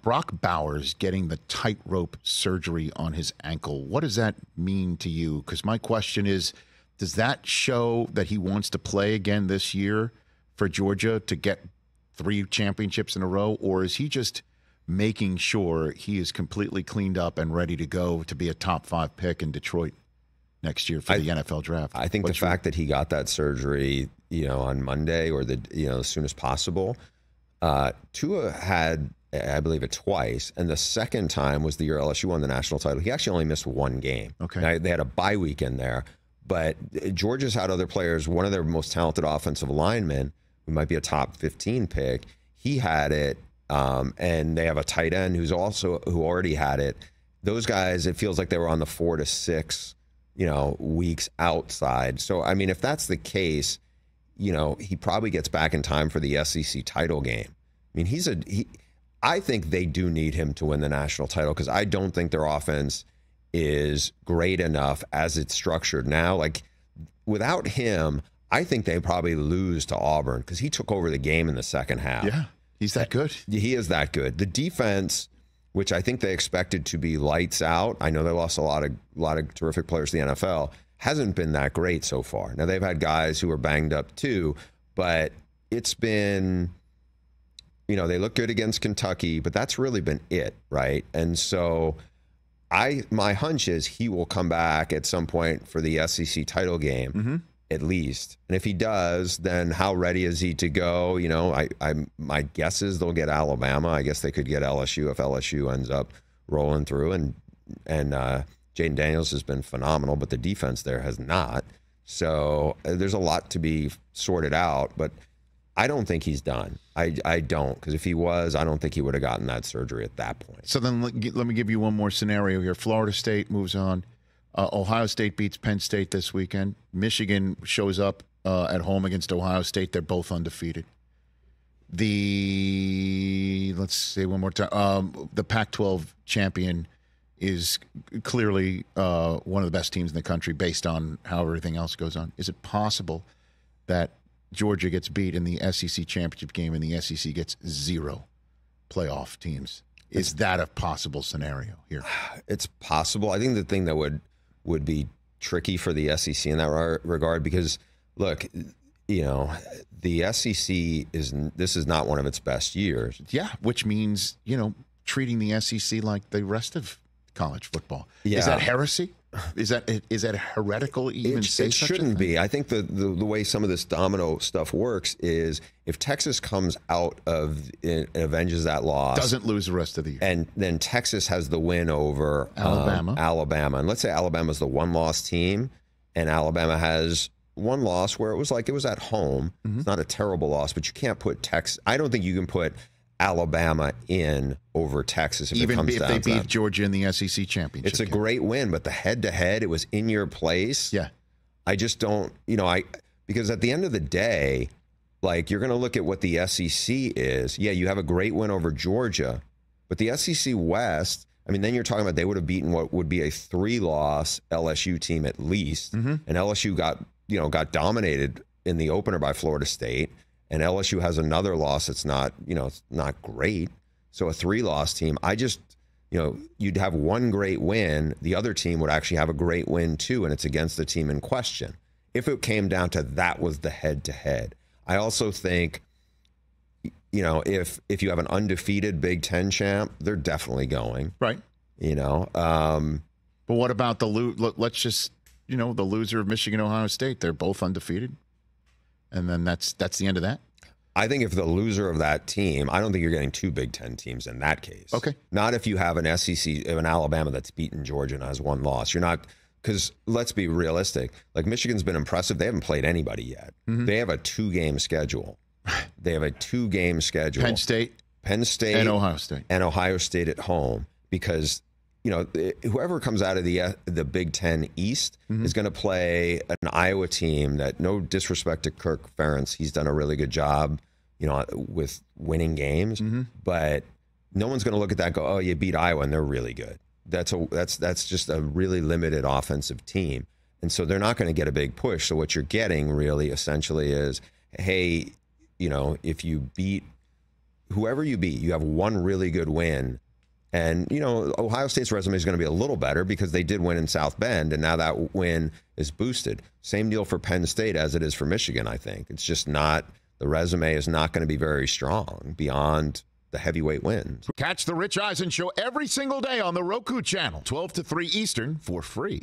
Brock Bowers getting the tightrope surgery on his ankle. What does that mean to you? Because my question is, does that show that he wants to play again this year for Georgia to get 3 championships in a row? Or is he just making sure he is completely cleaned up and ready to go to be a top 5 pick in Detroit next year for the NFL draft? I think the fact that he got that surgery, on Monday or as soon as possible. Tua had, I believe, it twice, and the second time was the year LSU won the national title. He actually only missed 1 game. Okay, now, they had a bye week in there, but Georgia's had other players. One of their most talented offensive linemen, who might be a top 15 pick, he had it, and they have a tight end who already had it. Those guys, it feels like they were on the 4 to 6, weeks outside. So I mean, if that's the case, he probably gets back in time for the SEC title game. I mean, I think they do need him to win the national title because I don't think their offense is great enough as it's structured now. Like, without him, I think they probably lose to Auburn because he took over the game in the second half. Yeah, he's that good. He is that good. The defense, which I think they expected to be lights out, I know they lost a lot of terrific players to the NFL, hasn't been that great so far. Now, they've had guys who are banged up too, but it's been, they look good against Kentucky, but that's really been it, right? And so my hunch is he will come back at some point for the SEC title game, at least. And if he does, then how ready is he to go? My guess is they'll get Alabama. I guess they could get LSU if LSU ends up rolling through, and Jaden Daniels has been phenomenal, but the defense there has not. So there's a lot to be sorted out, but I don't think he's done. I don't, because if he was, I don't think he would have gotten that surgery at that point. So then let me give you one more scenario here. Florida State moves on. Ohio State beats Penn State this weekend. Michigan shows up at home against Ohio State. They're both undefeated. Let's say one more time. The Pac-12 champion is clearly one of the best teams in the country based on how everything else goes on. Is it possible that Georgia gets beat in the SEC championship game and the SEC gets 0 playoff teams? Is that a possible scenario here? It's possible. I think the thing that would be tricky for the SEC in that regard, because look, the SEC this is not one of its best years. Yeah, which means, treating the SEC like the rest of college football. Yeah. Is that heresy? Is that heretical even say it such shouldn't a thing? be. I think the way some of this domino stuff works is if Texas comes out of and avenges that loss, doesn't lose the rest of the year, and then Texas has the win over Alabama, and let's say Alabama's the 1-loss team, and Alabama has 1 loss where it was at home. It's not a terrible loss, but you can't put Texas. I don't think you can put Alabama in over Texas even it comes if down they to beat that. Georgia in the SEC championship. It's a great win, but the head-to-head, it was in your place. Yeah, I just don't, because at the end of the day, like, you're going to look at what the SEC is. Yeah, you have a great win over Georgia, but the SEC West, I mean, then you're talking about they would have beaten what would be a 3-loss LSU team at least, and LSU got dominated in the opener by Florida State. And LSU has another loss that's not, it's not great. So a 3-loss team, you'd have one great win. The other team would actually have a great win too, and it's against the team in question. If it came down to that was the head-to-head. I also think, if you have an undefeated Big Ten champ, they're definitely going. Right. But what about let's just, the loser of Michigan, Ohio State? They're both undefeated. And then that's the end of that? I think if the loser of that team, I don't think you're getting 2 Big Ten teams in that case. Okay. Not if you have an SEC, an Alabama that's beaten Georgia and has 1 loss. You're not, because let's be realistic. Like, Michigan's been impressive. They haven't played anybody yet. They have a 2-game schedule. Penn State. And Ohio State. And Ohio State at home, because whoever comes out of the Big Ten East is going to play an Iowa team that, no disrespect to Kirk Ferentz, he's done a really good job, with winning games. But no one's going to look at that and go, oh, you beat Iowa and they're really good. That's just a really limited offensive team, and so they're not going to get a big push. So what you're getting really essentially is, hey, if you beat whoever you beat, you have one really good win. And, Ohio State's resume is going to be a little better because they did win in South Bend, and now that win is boosted. Same deal for Penn State as it is for Michigan, I think. It's just not, the resume is not going to be very strong beyond the heavyweight wins. Catch the Rich Eisen Show every single day on the Roku channel, 12 to 3 Eastern, for free.